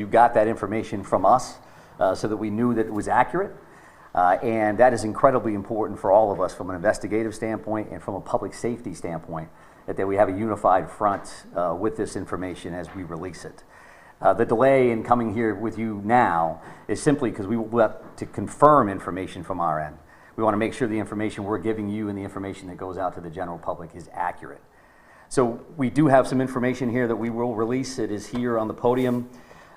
You got that information from us so that we knew that it was accurate. And that is incredibly important for all of us from an investigative standpoint and from a public safety standpoint, that we have a unified front with this information as we release it. The delay in coming here with you now is simply because we want to confirm information from our end. We want to make sure the information we're giving you and the information that goes out to the general public is accurate. So we do have some information here that we will release. It is here on the podium.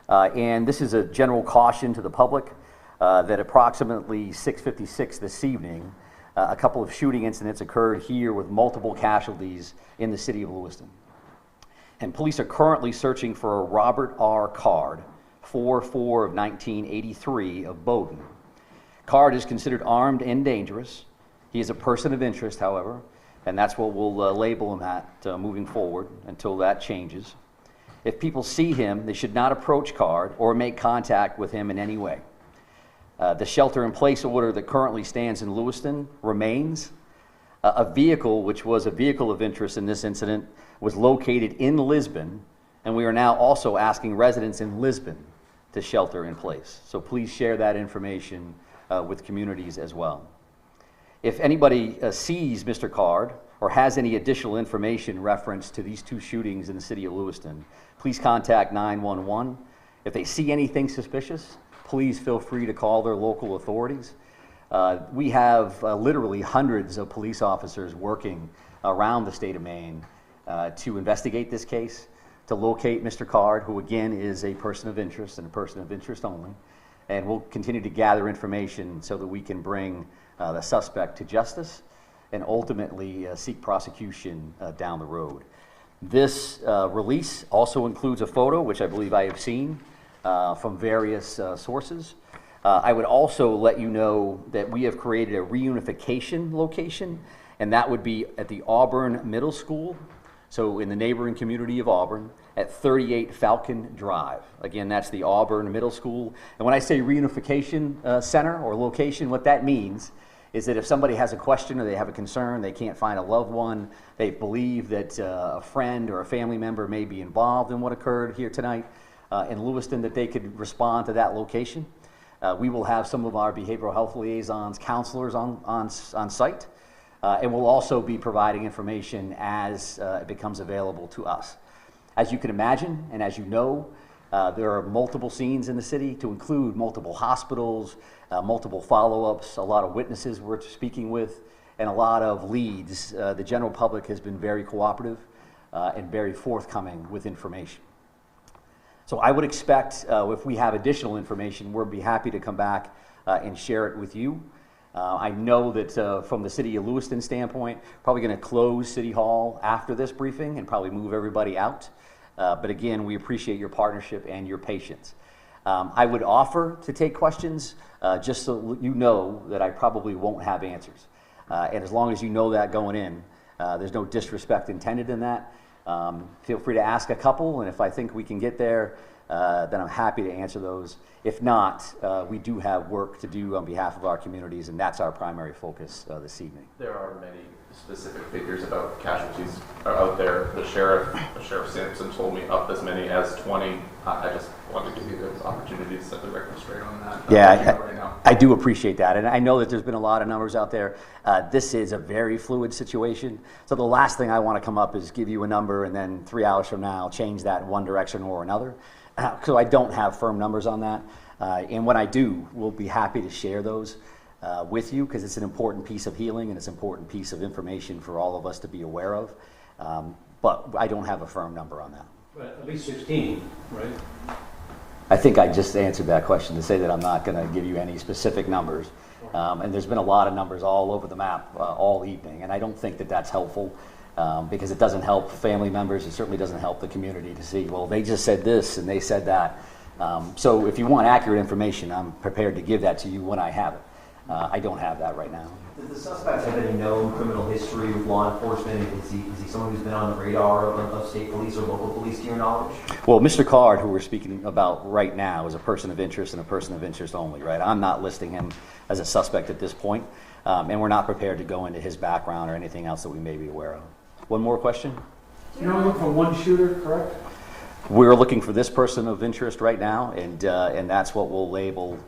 And this is a general caution to the public that approximately 6:56 this evening, a couple of shooting incidents occurred here with multiple casualties in the city of Lewiston. And police are currently searching for a Robert R. Card, 4/4 of 1983 of Bowdoin. Card is considered armed and dangerous. He is a person of interest, however, and that's what we'll label him at moving forward until that changes. If people see him, they should not approach Card or make contact with him in any way. The shelter-in-place order that currently stands in Lewiston remains. A vehicle, which was a vehicle of interest in this incident, was located in Lisbon, and we are now also asking residents in Lisbon to shelter in place. So please share that information with communities as well. If anybody sees Mr. Card or has any additional information reference to these two shootings in the city of Lewiston, please contact 911. If they see anything suspicious, please feel free to call their local authorities. We have literally hundreds of police officers working around the state of Maine to investigate this case, to locate Mr. Card, who again is a person of interest and a person of interest only. And we'll continue to gather information so that we can bring the suspect to justice and ultimately seek prosecution down the road. This release also includes a photo, which I believe I have seen from various sources. I would also let you know that we have created a reunification location, and that would be at the Auburn Middle School, so in the neighboring community of Auburn, at 38 Falcon Drive. Again, that's the Auburn Middle School. And when I say reunification center or location, what that means is that if somebody has a question or they have a concern, they can't find a loved one, they believe that a friend or a family member may be involved in what occurred here tonight in Lewiston, that they could respond to that location. We will have some of our behavioral health liaisons, counselors on site, and we'll also be providing information as it becomes available to us. As you can imagine, and as you know, there are multiple scenes in the city to include multiple hospitals, multiple follow-ups, a lot of witnesses we're speaking with, and a lot of leads. The general public has been very cooperative and very forthcoming with information. So I would expect if we have additional information, we'll be happy to come back and share it with you. I know that from the city of Lewiston standpoint, probably going to close City Hall after this briefing and probably move everybody out. But again, we appreciate your partnership and your patience. I would offer to take questions just so you know that I probably won't have answers. And as long as you know that going in, there's no disrespect intended in that. Feel free to ask a couple, and if I think we can get there, then I'm happy to answer those. If not, we do have work to do on behalf of our communities, and that's our primary focus this evening. There are many specific figures about casualties are out there. The Sheriff Sampson told me up as many as 20. I just wanted to give you the opportunity to set the record straight on that. Yeah, I do appreciate that, and I know that there's been a lot of numbers out there. This is a very fluid situation, so the last thing I want to come up is give you a number and then 3 hours from now change that in one direction or another. So I don't have firm numbers on that, and when I do, we'll be happy to share those with you, because it's an important piece of healing and it's an important piece of information for all of us to be aware of, but I don't have a firm number on that. But at least 16, right? I think I just answered that question to say that I'm not going to give you any specific numbers, and there's been a lot of numbers all over the map all evening, and I don't think that that's helpful. Because it doesn't help family members, it certainly doesn't help the community to see, well, they just said this and they said that. So if you want accurate information, I'm prepared to give that to you when I have it. I don't have that right now. Does the suspect have any known criminal history with law enforcement? Is he someone who's been on the radar of state police or local police, to your knowledge? Well, Mr. Card, who we're speaking about right now, is a person of interest and a person of interest only, right? I'm not listing him as a suspect at this point, and we're not prepared to go into his background or anything else that we may be aware of. One more question? You know, from one shooter, correct? we're looking for this person of interest right now, and that's what we'll label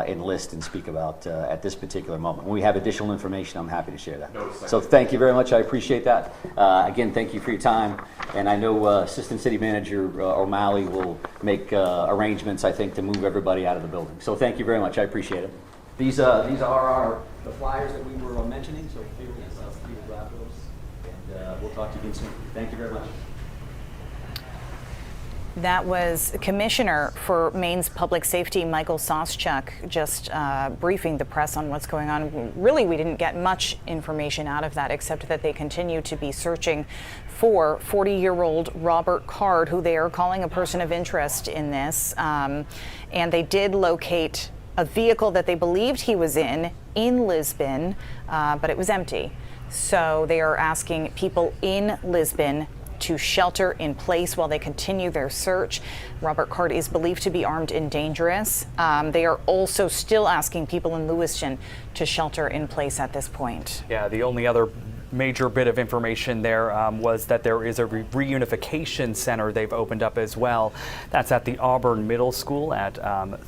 enlist and speak about at this particular moment. When we have additional information, I'm happy to share that. So thank you very much. I appreciate that. Again, thank you for your time. And I know Assistant City Manager O'Malley will make arrangements, I think, to move everybody out of the building. So thank you very much. I appreciate it. These are the flyers that we were mentioning. So here it is. I'll grab those, and we'll talk to you again soon. Thank you very much. That was Commissioner for Maine's Public Safety, Michael Soschuk, just briefing the press on what's going on. Really, we didn't get much information out of that, except that they continue to be searching for 40-year-old Robert Card, who they are calling a person of interest in this. And they did locate a vehicle that they believed he was in Lisbon, but it was empty. So they are asking people in Lisbon to shelter in place while they continue their search. Robert Card is believed to be armed and dangerous. They are also still asking people in Lewiston to shelter in place at this point. Yeah, the only other major bit of information there was that there is a reunification center they've opened up as well. That's at the Auburn Middle School at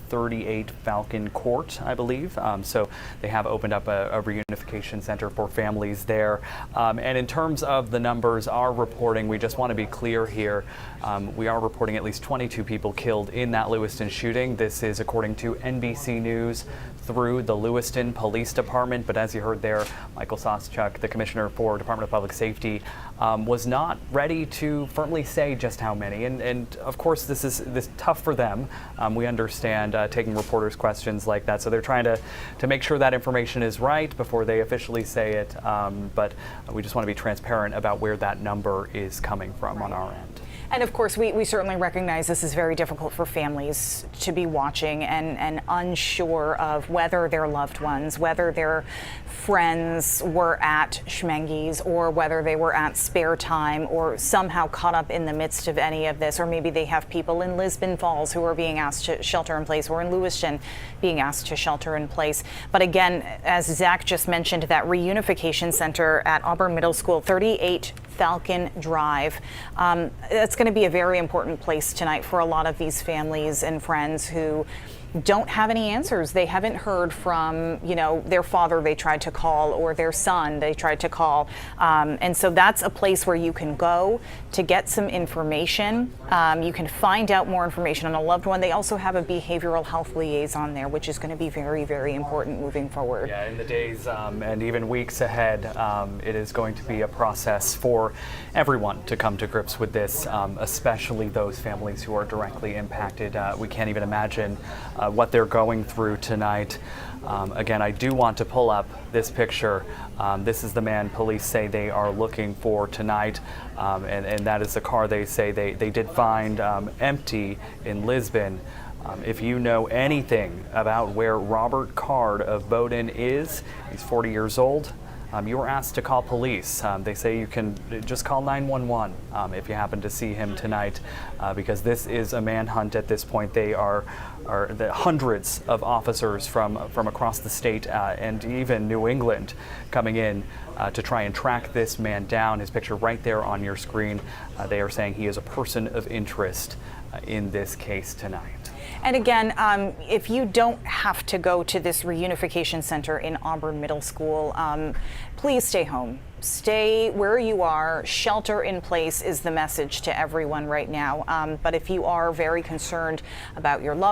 38 Falcon Court, I believe. So they have opened up a reunification center for families there. And in terms of the numbers, our reporting, we just want to be clear here. We are reporting at least 22 people killed in that Lewiston shooting. This is according to NBC News through the Lewiston Police Department. But as you heard there, Michael Soschuk, the Commissioner for Department of Public Safety, was not ready to firmly say just how many. And of course, this is tough for them. We understand taking reporters' questions like that. So they're trying to make sure that information is right before they officially say it. But we just want to be transparent about where that number is coming from on our end. And of course, we certainly recognize this is very difficult for families to be watching and unsure of whether their loved ones, whether their friends were at Schmenge's or whether they were at spare time or somehow caught up in the midst of any of this. Or maybe they have people in Lisbon Falls who are being asked to shelter in place, or in Lewiston being asked to shelter in place. But again, as Zach just mentioned, that reunification center at Auburn Middle School, 38 Falcon Drive. That's going to be a very important place tonight for a lot of these families and friends who don't have any answers. They haven't heard from, their father they tried to call, or their son they tried to call. And so that's a place where you can go to get some information. You can find out more information on a loved one. They also have a behavioral health liaison there, which is going to be very, very important moving forward. Yeah, in the days and even weeks ahead, it is going to be a process for everyone to come to grips with this, especially those families who are directly impacted. We can't even imagine what they're going through tonight. Again, I do want to pull up this picture. This is the man police say they are looking for tonight, and that is the car they say they did find empty in Lisbon. If you know anything about where Robert Card of Bowdoin is, he's 40 years old. You were asked to call police. They say you can just call 911 if you happen to see him tonight, because this is a manhunt at this point. They are the hundreds of officers from across the state and even New England coming in to try and track this man down. His picture right there on your screen. They are saying he is a person of interest in this case tonight. And again, if you don't have to go to this reunification center in Auburn Middle School, please stay home. Stay where you are. Shelter in place is the message to everyone right now. But if you are very concerned about your loved